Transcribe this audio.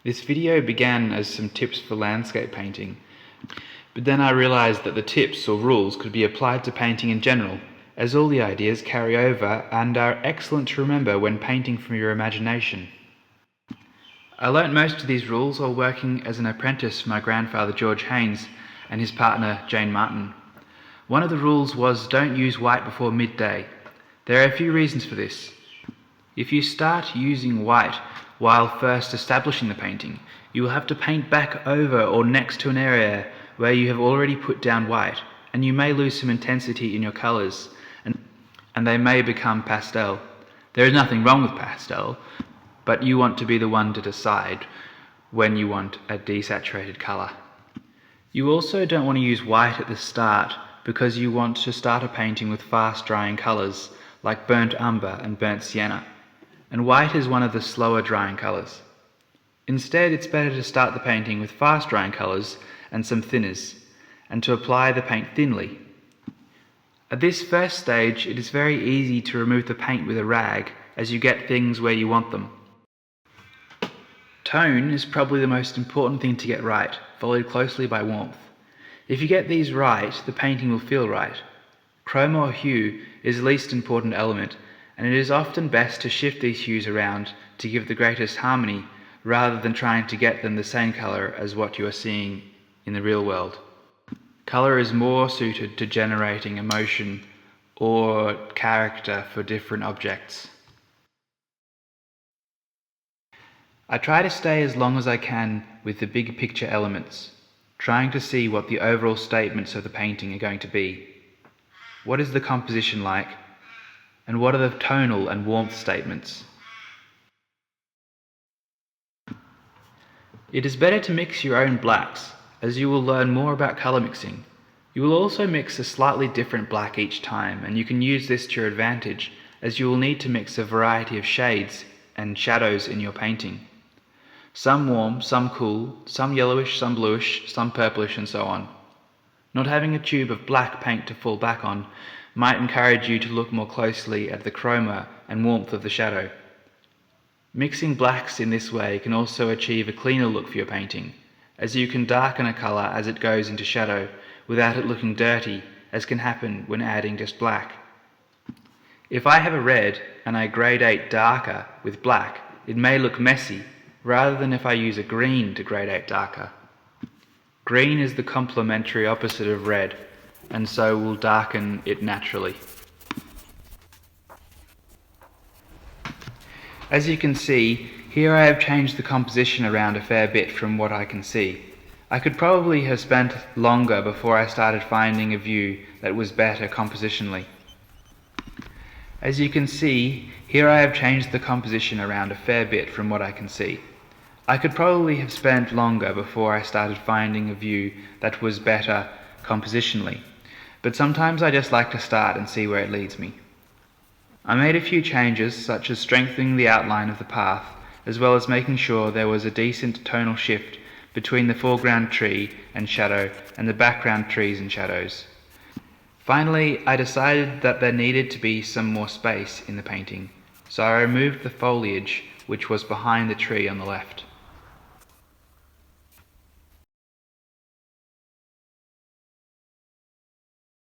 This video began as some tips for landscape painting, but then I realized that the tips or rules could be applied to painting in general, as all the ideas carry over and are excellent to remember when painting from your imagination. I learnt most of these rules while working as an apprentice for my grandfather George Haynes and his partner Jane Martin. One of the rules was don't use white before midday. There are a few reasons for this. If you start using white while first establishing the painting, you will have to paint back over or next to an area where you have already put down white, and you may lose some intensity in your colours, and they may become pastel. There is nothing wrong with pastel, but you want to be the one to decide when you want a desaturated colour. You also don't want to use white at the start because you want to start a painting with fast drying colours like burnt umber and burnt sienna, and white is one of the slower drying colours. Instead, it's better to start the painting with fast drying colours and some thinners, and to apply the paint thinly. At this first stage, it is very easy to remove the paint with a rag as you get things where you want them. Tone is probably the most important thing to get right, followed closely by warmth. If you get these right, the painting will feel right. Chroma or hue is the least important element, and it is often best to shift these hues around to give the greatest harmony, rather than trying to get them the same colour as what you are seeing in the real world. Colour is more suited to generating emotion or character for different objects. I try to stay as long as I can with the big picture elements, trying to see what the overall statements of the painting are going to be. What is the composition like? And what are the tonal and warmth statements? It is better to mix your own blacks, as you will learn more about colour mixing. You will also mix a slightly different black each time, and you can use this to your advantage, as you will need to mix a variety of shades and shadows in your painting. Some warm, some cool, some yellowish, some bluish, some purplish, and so on. Not having a tube of black paint to fall back on might encourage you to look more closely at the chroma and warmth of the shadow. Mixing blacks in this way can also achieve a cleaner look for your painting, as you can darken a colour as it goes into shadow without it looking dirty, as can happen when adding just black. If I have a red and I gradate darker with black, it may look messy, rather than if I use a green to gradate darker. Green is the complementary opposite of red, and so will darken it naturally. As you can see, here I have changed the composition around a fair bit from what I can see. I could probably have spent longer before I started finding a view that was better compositionally. As you can see, here I have changed the composition around a fair bit from what I can see. I could probably have spent longer before I started finding a view that was better compositionally, but sometimes I just like to start and see where it leads me. I made a few changes, such as strengthening the outline of the path, as well as making sure there was a decent tonal shift between the foreground tree and shadow and the background trees and shadows. Finally, I decided that there needed to be some more space in the painting, so I removed the foliage which was behind the tree on the left.